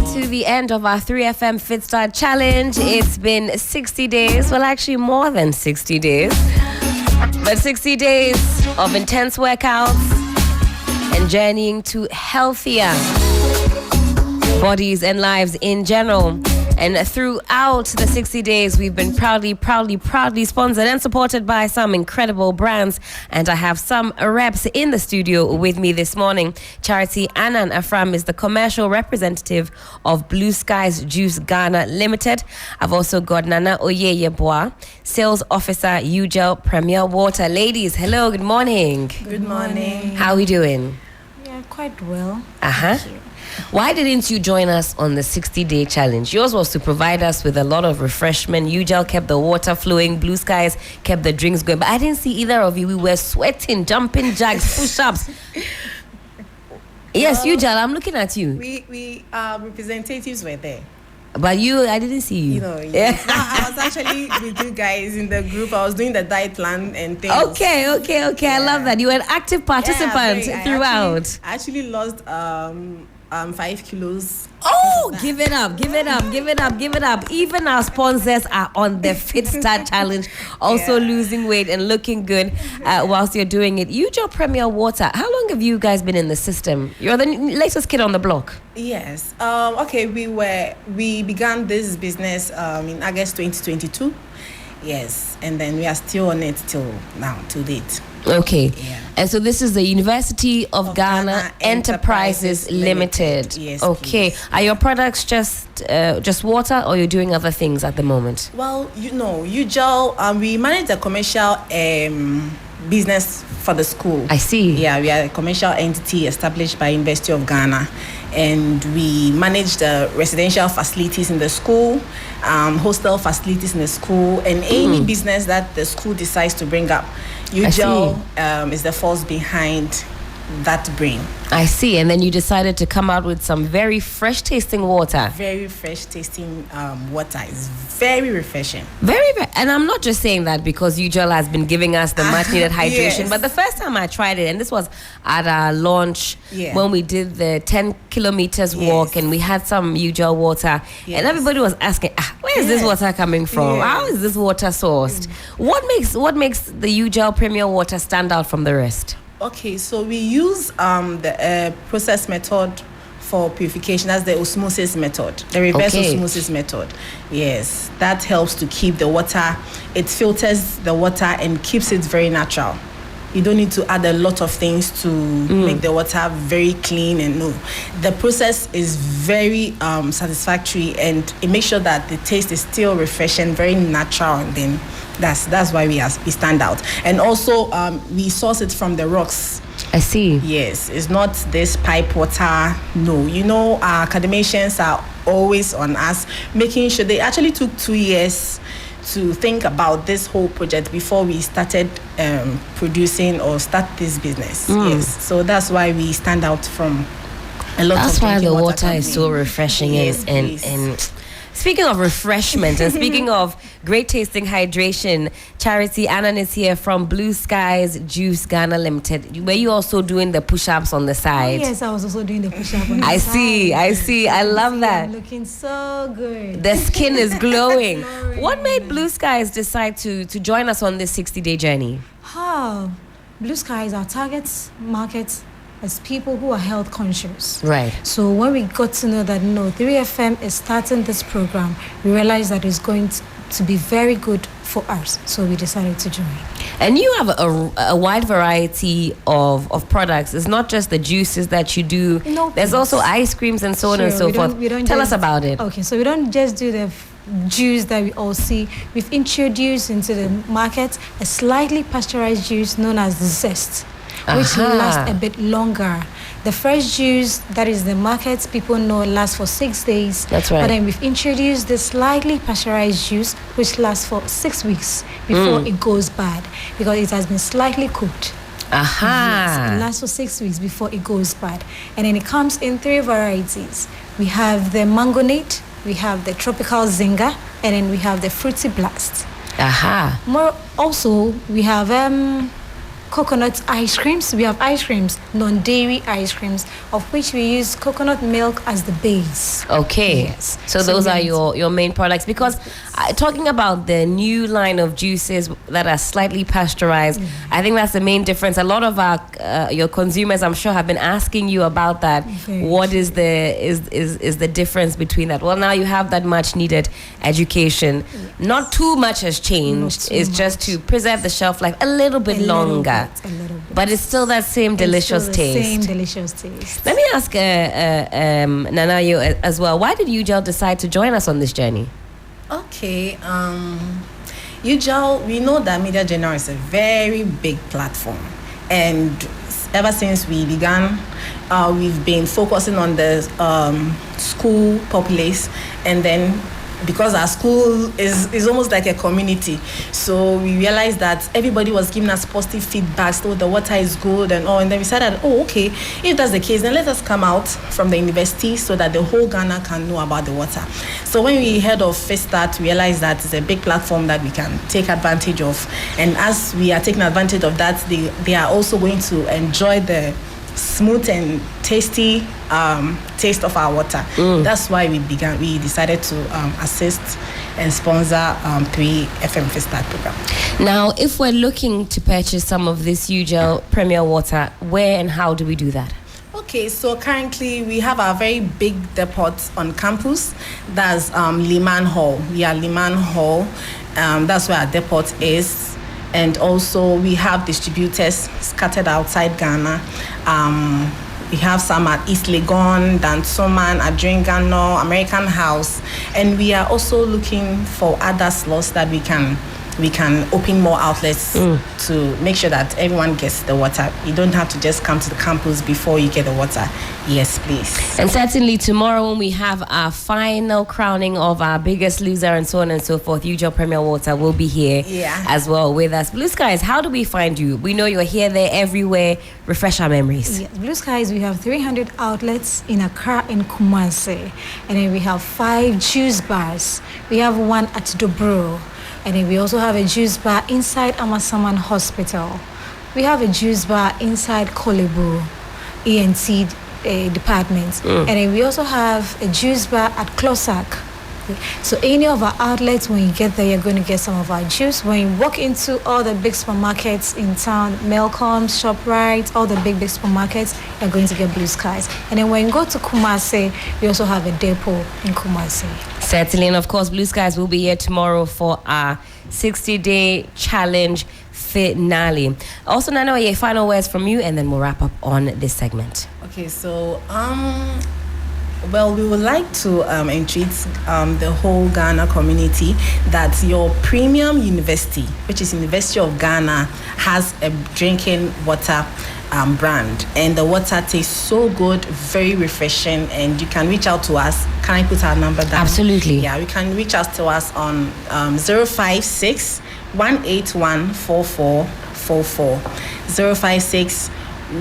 to the end of our 3FM Fit Start Challenge. It's been 60 days, well, actually more than 60 days, but 60 days of intense workouts and journeying to healthier bodies and lives in general. And throughout the 60 days, we've been proudly sponsored and supported by some incredible brands. And I have some reps in the studio with me this morning. Charity Anan Afram is the commercial representative of Blue Skies Juice Ghana Limited. I've also got Nana Oyeyeboa, sales officer, UGEL Premier Water. Ladies, hello, good morning. Good morning. How are we doing? Yeah, quite well. Thank you. Why didn't you join us on the 60-day challenge? Yours was to provide us with a lot of refreshment. UGEL kept the water flowing. Blue Skies kept the drinks going. But I didn't see either of you. We were sweating, jumping jacks, push-ups. Yes, UGEL, I'm looking at you. We representatives were there. But you, I didn't see you. Yeah. I was actually with you guys in the group. I was doing the diet plan and things. Okay. Yeah. I love that. You were an active participant throughout. I actually lost 5 kilos. Oh, give it up. Even our sponsors are on the Fit Start Challenge, also losing weight and looking good whilst you're doing it. UGEL Premier Water, how long have you guys been in the system? You're the latest kid on the block. Yes. We began this business in August 2022. Yes, and then we are still on it till now, to date. Okay. Yeah. And so this is the University of Ghana Enterprises Limited. Yes. Okay. Please. Are your products just water, or you're doing other things at the moment? Well, UGEL, we manage the commercial business for the school. I see. Yeah, we are a commercial entity established by University of Ghana, and we manage the residential facilities in the school, hostel facilities in the school, and any business that the school decides to bring up. UGEL is the force behind that brain. I see. And then you decided to come out with some very fresh tasting water. Very fresh tasting water. It's very refreshing. Very. And I'm not just saying that because UGEL has been giving us the much needed hydration. Yes. But the first time I tried it, and this was at our launch when we did the 10 kilometers walk, and we had some UGEL water, and everybody was asking, where is this water coming from? How is this water sourced? What makes the UGEL Premier Water stand out from the rest? Okay, so we use the process method for purification. That's the osmosis method, the reverse osmosis method. Yes, that helps to keep the water. It filters the water and keeps it very natural. You don't need to add a lot of things to make the water very clean and the process is very satisfactory, and it makes sure that the taste is still refreshing, very natural, and then that's why we stand out. And also we source it from the rocks. I see. Yes, it's not this pipe water. No, our academicians are always on us, making sure. They actually took 2 years to think about this whole project before we started producing or start this business. Yes, so that's why we stand out from a lot. That's of why the water companies. is so refreshing. And speaking of refreshment and speaking of great tasting hydration, Charity Anan is here from Blue Skies Juice Ghana Limited. Were you also doing the push-ups on the side? Oh, yes, I was also doing the push-up on the side. I see. I love that. I'm looking so good. The skin is glowing. What made Blue Skies decide to join us on this 60-day journey? Blue Skies, our target market as people who are health conscious. Right. So when we got to know that 3FM is starting this program, we realized that it's going to be very good for us. So we decided to join. And you have a wide variety of products. It's not just the juices that you do. No, there's also ice creams and so on and so forth. Tell us about it. Okay, so we don't just do the juice that we all see. We've introduced into the market a slightly pasteurized juice known as Zest, which lasts a bit longer. The fresh juice that is the market, people know, lasts for 6 days. That's right. But then we've introduced the slightly pasteurized juice, which lasts for 6 weeks before it goes bad, because it has been slightly cooked. Yes, it lasts for 6 weeks before it goes bad. And then it comes in 3 varieties. We have the Mangonate, we have the Tropical Zinger, and then we have the Fruity Blast. Also, we have coconut ice creams. We have ice creams non-dairy ice creams, of which we use coconut milk as the base. Okay. Yes. So those are your main products. Because talking about the new line of juices that are slightly pasteurized, I think that's the main difference. A lot of your consumers, I'm sure, have been asking you about that. What is the difference between that? Well, now you have that much needed education. Yes. Not too much has changed. It's just to preserve the shelf life a little bit longer. A little bit. But it's still that same delicious taste. Same delicious taste. Let me ask Nanayo as well. Why did UGEL decide to join us on this journey? Okay. UGEL, we know that Media General is a very big platform. And ever since we began, we've been focusing on the school populace, and then because our school is almost like a community, so we realized that everybody was giving us positive feedback, so the water is good and all, and then we said that, okay, if that's the case, then let us come out from the university so that the whole Ghana can know about the water. So when we heard of First Start, we realized that it's a big platform that we can take advantage of, and as we are taking advantage of that, they are also going to enjoy the smooth and tasty taste of our water. That's why we decided to assist and sponsor 3 FM First Start program. Now, if we're looking to purchase some of this UGEL Premier Water, where and how do we do that? Okay, so currently we have our very big depot on campus. That's Liman Hall. We are Liman Hall. That's where our depot is. And also we have distributors scattered outside Ghana. We have some at East Legon, Dansoman, Adringano, American House. And we are also looking for other slots that we can open more outlets to make sure that everyone gets the water. You don't have to just come to the campus before you get the water. Yes, please. And certainly tomorrow when we have our final crowning of our biggest loser and so on and so forth, UGEL Premier Water will be here as well with us. Blue Skies, how do we find you? We know you're here, there, everywhere. Refresh our memories. Yes, Blue Skies, we have 300 outlets in Accra and Kumasi. And then we have 5 juice bars. We have one at Dobro. And then we also have a juice bar inside Amasaman Hospital. We have a juice bar inside Kolebu ENT department. And then we also have a juice bar at Closac. So any of our outlets, when you get there, you're going to get some of our juice. When you walk into all the big supermarkets in town, Melcom's, ShopRite, all the big supermarkets, you're going to get Blue Skies. And then when you go to Kumasi, we also have a depot in Kumasi. Certainly, and of course, Blue Skies will be here tomorrow for our 60-day challenge finale. Also, Nano, your final words from you, and then we'll wrap up on this segment. Okay, so well, we would like to entreat the whole Ghana community that your premium university, which is University of Ghana, has a drinking water brand, and the water tastes so good, very refreshing, and you can reach out to us. Can I put our number down? Absolutely. Yeah, you can reach out to us on 056 181 4444 056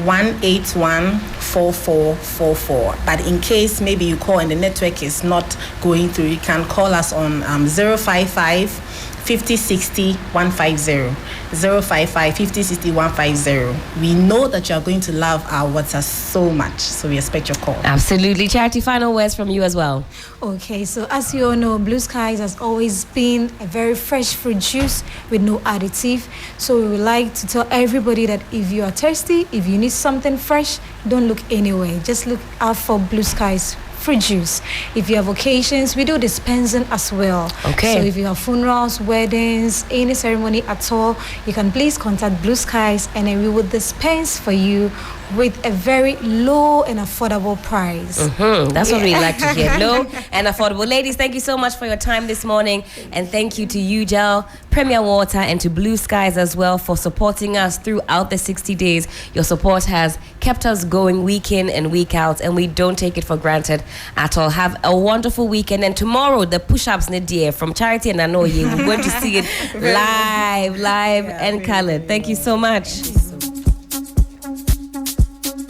181 4444. But in case maybe you call and the network is not going through, you can call us on 055 5060 150 055 5060 150. We know that you are going to love our water so much, so we expect your call. Absolutely. Charity, final words from you as well. Okay, so as you all know, Blue Skies has always been a very fresh fruit juice with no additive. So we would like to tell everybody that if you are thirsty, if you need something fresh, don't look anywhere. Just look out for Blue Skies fruit juice. If you have occasions, we do dispensing as well. Okay. So if you have funerals, weddings, any ceremony at all, you can please contact Blue Skies, and then we will dispense for you with a very low and affordable price. That's what we like to hear. Low and affordable. Ladies, thank you so much for your time this morning, and thank you to UGEL, Premier Water, and to Blue Skies as well for supporting us throughout the 60 days. Your support has kept us going week in and week out, and we don't take it for granted at all. Have a wonderful weekend, and tomorrow the push-ups Nadia from Charity and Anoye, we're going to see it live and colored. Thank you so much.